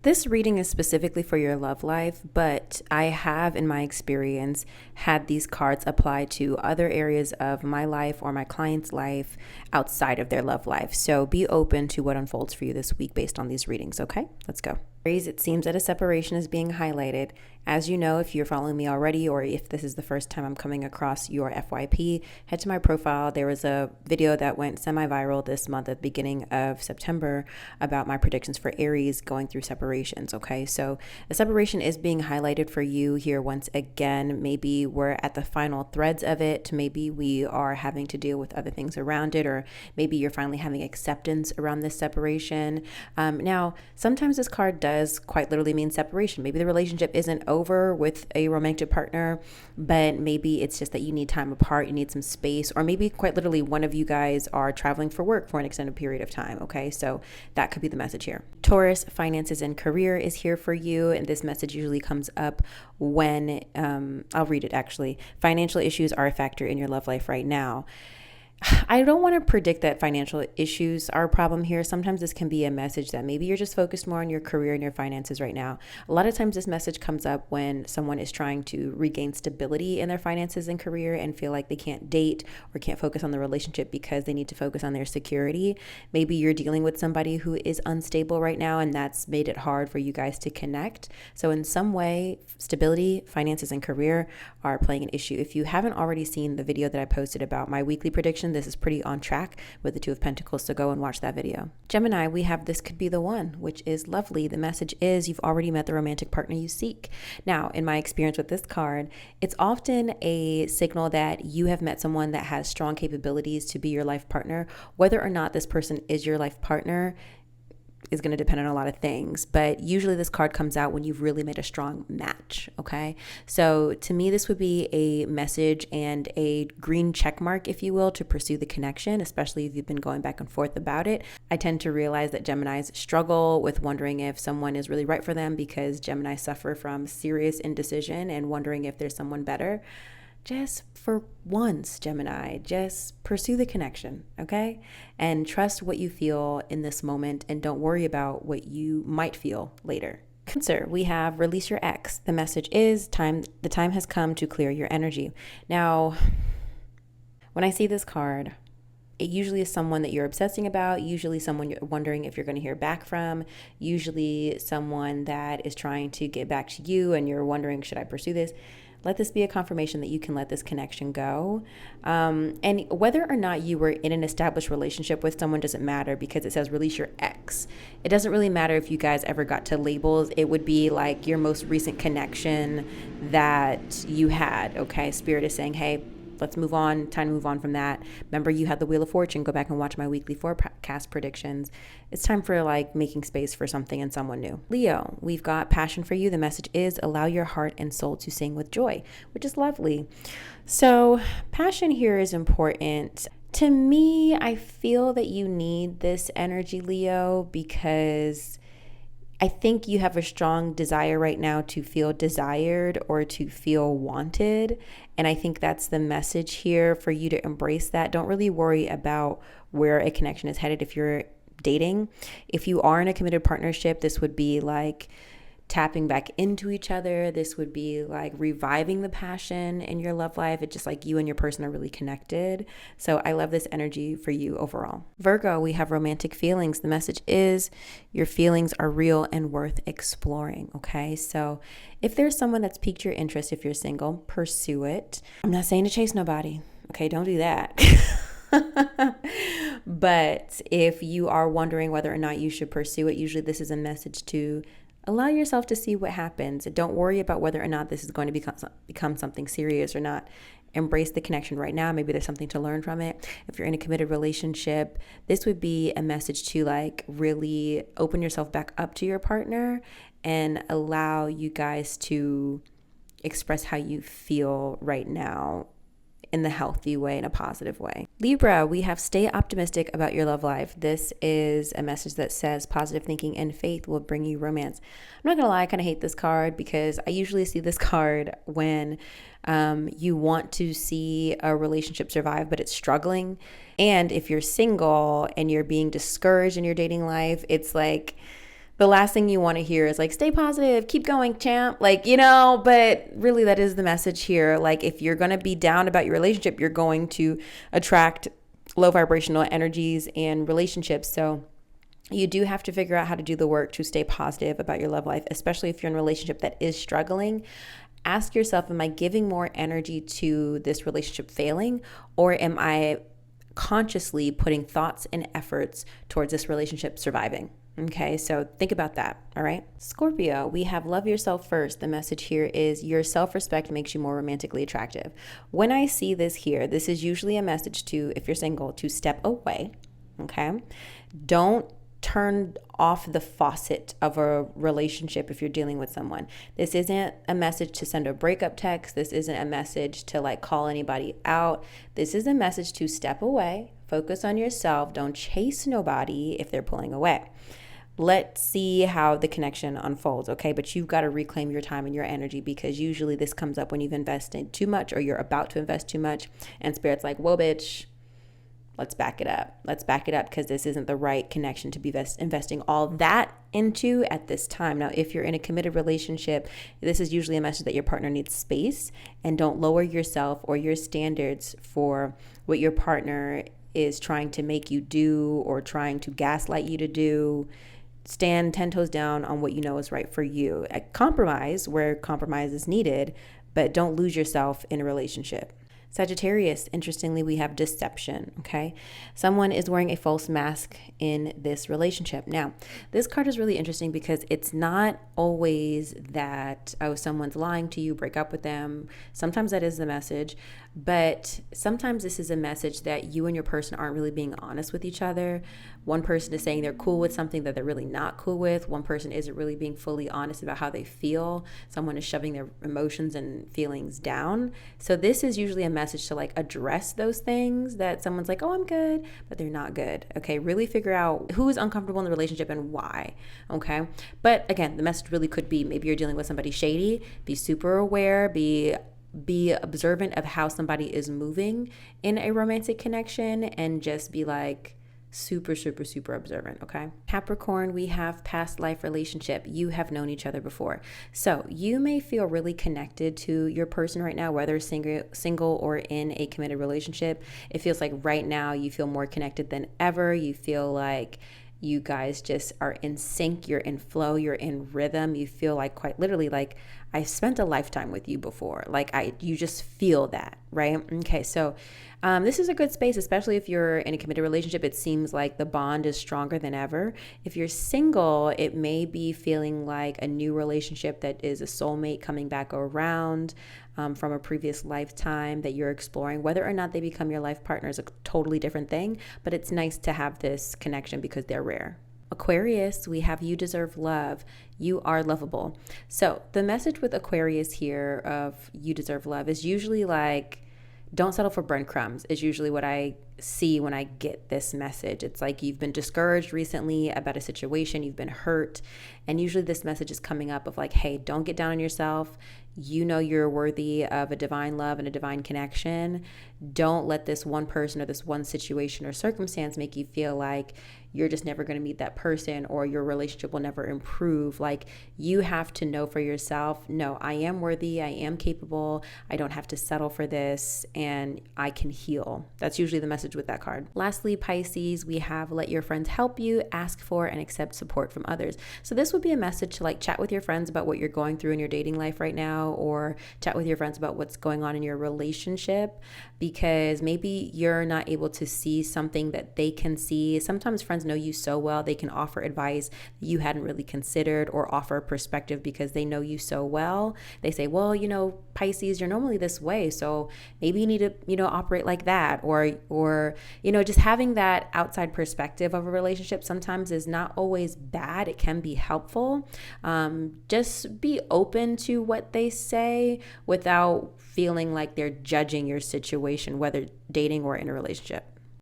This reading is specifically for your love life, but I have, in my experience, had these cards apply to other areas of my life or my client's life outside of their love life. So be open to what unfolds for you this week based on these readings, okay? Let's go. Aries, it seems that a separation is being highlighted. As you know, if you're following me already, or if this is the first time I'm coming across your FYP, head to my profile. There was a video that went semi-viral this month at the beginning of September about my predictions for Aries going through separations, okay? So a separation is being highlighted for you here once again. Maybe we're at the final threads of it. Maybe we are having to deal with other things around it, or maybe you're finally having acceptance around this separation. Now, sometimes this card does quite literally mean separation. Maybe the relationship isn't over with a romantic partner, but maybe it's just that you need time apart, you need some space, or maybe quite literally one of you guys are traveling for work for an extended period of time, okay? So that could be the message here. Taurus, finances and career is here for you, and this message usually comes up when, I'll read it actually. Financial issues are a factor in your love life right now. I don't want to predict that financial issues are a problem here. Sometimes this can be a message that maybe you're just focused more on your career and your finances right now. A lot of times this message comes up when someone is trying to regain stability in their finances and career and feel like they can't date or can't focus on the relationship because they need to focus on their security. Maybe you're dealing with somebody who is unstable right now, and that's made it hard for you guys to connect. So in some way, stability, finances, and career are playing an issue. If you haven't already seen the video that I posted about my weekly prediction, this is pretty on track with the Two of Pentacles, so go and watch that video. Gemini, we have this could be the one, which is lovely. The message is you've already met the romantic partner you seek. Now, in my experience with this card, it's often a signal that you have met someone that has strong capabilities to be your life partner. Whether or not this person is your life partner is going to depend on a lot of things, but usually this card comes out when you've really made a strong match, okay? So to me, this would be a message and a green check mark, if you will, to pursue the connection, especially if you've been going back and forth about it. I tend to realize that Geminis struggle with wondering if someone is really right for them because Geminis suffer from serious indecision and wondering if there's someone better. Just for once, Gemini, just pursue the connection, okay? And trust what you feel in this moment and don't worry about what you might feel later. Cancer, we have release your ex. The message is the time has come to clear your energy. Now, when I see this card, it usually is someone that you're obsessing about, usually someone you're wondering if you're going to hear back from, usually someone that is trying to get back to you and you're wondering, should I pursue this? Let this be a confirmation that you can let this connection go. And whether or not you were in an established relationship with someone doesn't matter because it says release your ex. It doesn't really matter if you guys ever got to labels. It would be like your most recent connection that you had, okay? Spirit is saying, hey, let's move on. Time to move on from that. Remember, you had the Wheel of Fortune. Go back and watch my weekly forecast predictions. It's time for like making space for something and someone new. Leo, we've got passion for you. The message is allow your heart and soul to sing with joy, which is lovely. So passion here is important. To me, I feel that you need this energy, Leo, because I think you have a strong desire right now to feel desired or to feel wanted. And I think that's the message here for you to embrace that. Don't really worry about where a connection is headed if you're dating. If you are in a committed partnership, this would be like tapping back into each other. This would be like reviving the passion in your love life. It's just like you and your person are really connected. So I love this energy for you overall. Virgo, we have romantic feelings. The message is your feelings are real and worth exploring. Okay. So if there's someone that's piqued your interest, if you're single, pursue it. I'm not saying to chase nobody. Okay. Don't do that. But if you are wondering whether or not you should pursue it, usually this is a message to allow yourself to see what happens. Don't worry about whether or not this is going to become something serious or not. Embrace the connection right now. Maybe there's something to learn from it. If you're in a committed relationship, this would be a message to like really open yourself back up to your partner and allow you guys to express how you feel right now in the healthy way, in a positive way. Libra, we have stay optimistic about your love life. This is a message that says positive thinking and faith will bring you romance. I'm not gonna lie, I kind of hate this card because I usually see this card when you want to see a relationship survive, but it's struggling. And if you're single and you're being discouraged in your dating life, it's like The last thing you want to hear is like, stay positive, keep going, champ. Like, but really that is the message here. Like, if you're going to be down about your relationship, you're going to attract low vibrational energies and relationships. So you do have to figure out how to do the work to stay positive about your love life, especially if you're in a relationship that is struggling. Ask yourself, am I giving more energy to this relationship failing, or am I consciously putting thoughts and efforts towards this relationship surviving? Okay, so think about that, all right? Scorpio, we have love yourself first. The message here is your self-respect makes you more romantically attractive. When I see this here, this is usually a message to, if you're single, to step away, okay? Don't turn off the faucet of a relationship if you're dealing with someone. This isn't a message to send a breakup text. This isn't a message to like call anybody out. This is a message to step away, focus on yourself. Don't chase nobody if they're pulling away. Let's see how the connection unfolds, okay? But you've got to reclaim your time and your energy, because usually this comes up when you've invested too much or you're about to invest too much, and Spirit's like, whoa, bitch, let's back it up. Let's back it up, because this isn't the right connection to be investing all that into at this time. Now, if you're in a committed relationship, this is usually a message that your partner needs space, and don't lower yourself or your standards for what your partner is trying to make you do or trying to gaslight you to do. Stand 10 toes down on what you know is right for you. Compromise where compromise is needed, but don't lose yourself in a relationship. Sagittarius, interestingly, we have deception, okay? Someone is wearing a false mask in this relationship. Now, this card is really interesting because it's not always that, oh, someone's lying to you, break up with them. Sometimes that is the message, but sometimes this is a message that you and your person aren't really being honest with each other. One person is saying they're cool with something that they're really not cool with. One person isn't really being fully honest about how they feel. Someone is shoving their emotions and feelings down. So this is usually a message to like address those things that someone's like, oh, I'm good, but they're not good. Okay, really figure out who is uncomfortable in the relationship and why. Okay, but again, the message really could be maybe you're dealing with somebody shady. Be super aware, be observant of how somebody is moving in a romantic connection, and just be like super observant. Okay, Capricorn, we have past life relationship. You have known each other before, so you may feel really connected to your person right now, whether single or in a committed relationship. It feels like right now you feel more connected than ever. You feel like you guys just are in sync, you're in flow, you're in rhythm. You feel like, quite literally, like I spent a lifetime with you before. Like you just feel that, right? Okay, so this is a good space, especially if you're in a committed relationship. It seems like the bond is stronger than ever. If you're single, it may be feeling like a new relationship that is a soulmate coming back around from a previous lifetime that you're exploring. Whether or not they become your life partner is a totally different thing, but it's nice to have this connection because they're rare. Aquarius, we have you deserve love. You are lovable. So the message with Aquarius here of you deserve love is usually like, don't settle for breadcrumbs is usually what I see when I get this message. It's like you've been discouraged recently about a situation, you've been hurt, and usually this message is coming up of like, hey, don't get down on yourself. You know you're worthy of a divine love and a divine connection. Don't let this one person or this one situation or circumstance make you feel like you're just never going to meet that person or your relationship will never improve. Like, you have to know for yourself, no, I am worthy, I am capable, I don't have to settle for this, and I can heal. That's usually the message with that card. Lastly, Pisces, we have let your friends help you, ask for and accept support from others. So this would be a message to like chat with your friends about what you're going through in your dating life right now, or chat with your friends about what's going on in your relationship, because maybe you're not able to see something that they can see. Sometimes friends know you so well, they can offer advice that you hadn't really considered, or offer a perspective because they know you so well. They say, well, Pisces, you're normally this way, so maybe you need to, operate like that, or just having that outside perspective of a relationship sometimes is not always bad. It can be helpful. Just be open to what they say without feeling like they're judging your situation, whether dating or in a relationship.